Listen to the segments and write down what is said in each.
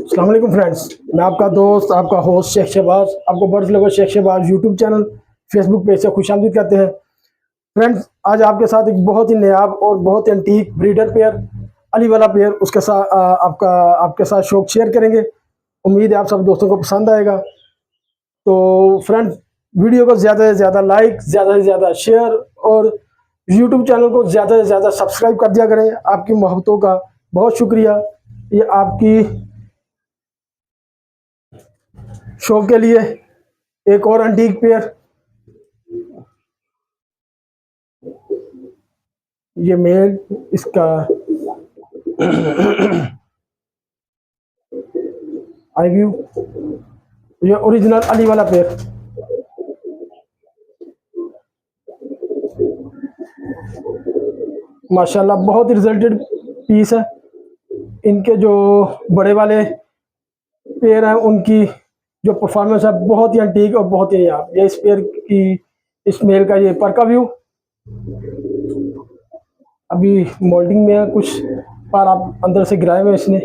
अस्सलाम वालेकुम फ्रेंड्स, मैं आपका दोस्त आपका होस्ट शेख शहबाज आपको birds lover Sheikh Shahbaz YouTube channel Facebook page से खुशामदीद कहते हैं। फ्रेंड्स, आज आपके साथ एक बहुत ही नायाब और बहुत ही एंटीक ब्रीडर पेयर अली वाला पेयर उसके साथ आपके साथ शौक शेयर करेंगे। उम्मीद है आप सब दोस्तों को पसंद आएगा। तो फ्रेंड्स, वीडियो को ज़्यादा से ज़्यादा लाइक, ज़्यादा से ज़्यादा शेयर और यूट्यूब चैनल को ज़्यादा से ज़्यादा सब्सक्राइब कर दिया करें। आपकी मोहब्बतों का बहुत शुक्रिया। ये आपकी शो के लिए एक और एंटीक पेयर, ये मेल इसका आई व्यू, ये ओरिजिनल अली वाला पेयर। माशाल्लाह बहुत ही रिजल्टेड पीस है। इनके जो बड़े वाले पेयर हैं उनकी जो परफॉर्मेंस है बहुत ही एंटीक और बहुत ही यार। ये इस पेयर की इस मेल का ये पर का व्यू अभी मोल्डिंग में है, कुछ पर आप अंदर से गिराए हुए इसने।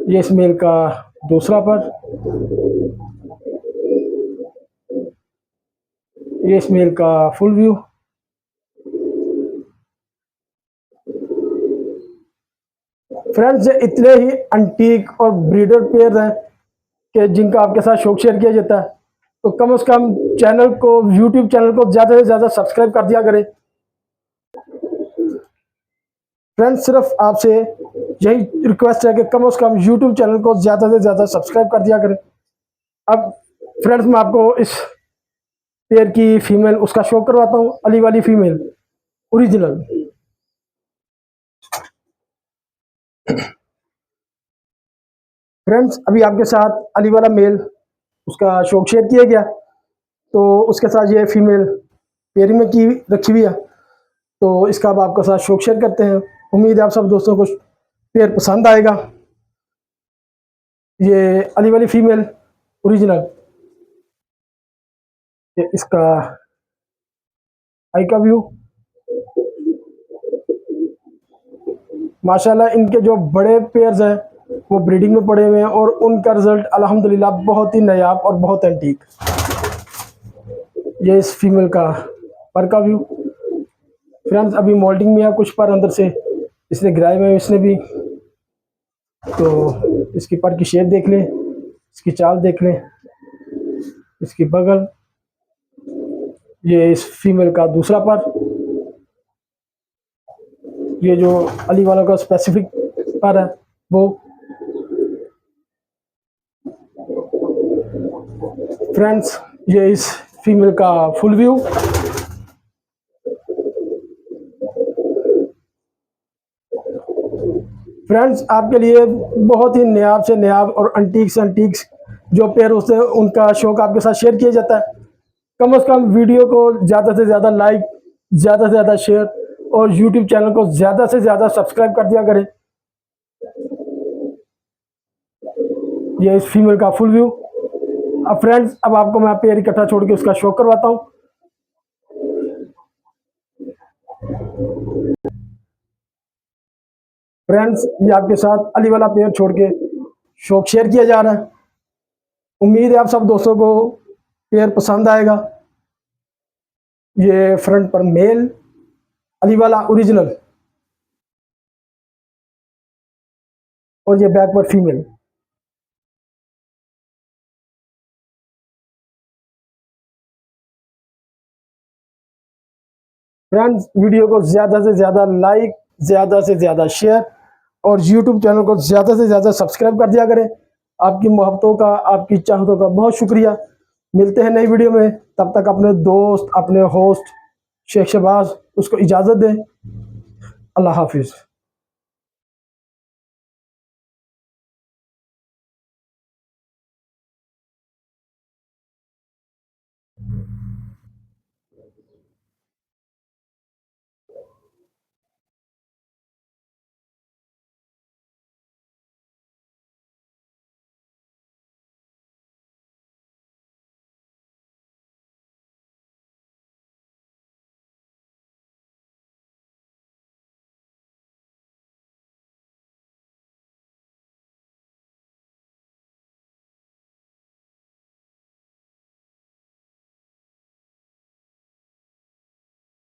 ये इस मेल का दूसरा पर, ये इस मेल का फुल व्यू। फ्रेंड्स, ये इतने ही एंटीक और ब्रीडर पेयर हैं कि जिनका आपके साथ शौक शेयर किया जाता है। तो कम से कम चैनल को, यूट्यूब चैनल को ज़्यादा से ज़्यादा सब्सक्राइब कर दिया करें। फ्रेंड्स, सिर्फ आपसे यही रिक्वेस्ट है कि कम से कम यूट्यूब चैनल को ज़्यादा से ज़्यादा सब्सक्राइब कर दिया करें। अब फ्रेंड्स, मैं आपको इस पेयर की फीमेल उसका शो करवाता हूँ, अली वाली फीमेल ओरिजिनल। फ्रेंड्स, अभी आपके साथ अली वाला मेल उसका शौक शेयर किया गया, तो उसके साथ ये फीमेल पेयरिंग में की रखी हुई है। तो इसका अब आपके साथ शौक शेयर करते हैं। उम्मीद है आप सब दोस्तों को पेयर पसंद आएगा। ये अली वाली फीमेल ओरिजिनल, ये इसका आई का व्यू। माशाल्लाह इनके जो बड़े पेयर्स हैं वो ब्रीडिंग में पड़े हुए हैं और उनका रिजल्ट अल्हम्दुलिल्लाह बहुत ही नायाब और बहुत एंटीक। ये इस फीमेल का पर का व्यू। फ्रेंड्स, अभी मोल्डिंग में है, कुछ पर अंदर से इसने गिराए हुए हैं इसने भी। तो इसकी पर की शेप देख लें, इसकी चाल देख लें, इसकी बगल। ये इस फीमेल का दूसरा पर, ये जो अली वालों का स्पेसिफिक पर है वो। फ्रेंड्स, ये इस फीमेल का फुल व्यू। फ्रेंड्स, आपके लिए बहुत ही नायाब से नायाब और एंटीक से एंटीक्स जो पेयर होते हैं उनका शौक आपके साथ शेयर किया जाता है। कम से कम वीडियो को ज़्यादा से ज़्यादा लाइक, ज़्यादा से ज़्यादा शेयर और यूट्यूब चैनल को ज़्यादा से ज़्यादा सब्सक्राइब कर दिया करें। ये इस फीमेल का फुल व्यू। अब फ्रेंड्स, अब आपको मैं पेयर इकट्ठा छोड़ के उसका शो करवाता हूँ। फ्रेंड्स, ये आपके साथ अली वाला पेयर छोड़ के शौक शेयर किया जा रहा है। उम्मीद है आप सब दोस्तों को पेयर पसंद आएगा। ये फ्रंट पर मेल अली वाला ओरिजिनल और ये बैक पर फीमेल। फ्रेंड्स, वीडियो को ज़्यादा से ज़्यादा लाइक, ज़्यादा से ज़्यादा शेयर और यूट्यूब चैनल को ज़्यादा से ज़्यादा सब्सक्राइब कर दिया करें। आपकी मोहब्बतों का, आपकी चाहतों का बहुत शुक्रिया। मिलते हैं नई वीडियो में, तब तक अपने दोस्त, अपने होस्ट शेख शहबाज उसको इजाज़त दें। अल्लाह हाफिज़।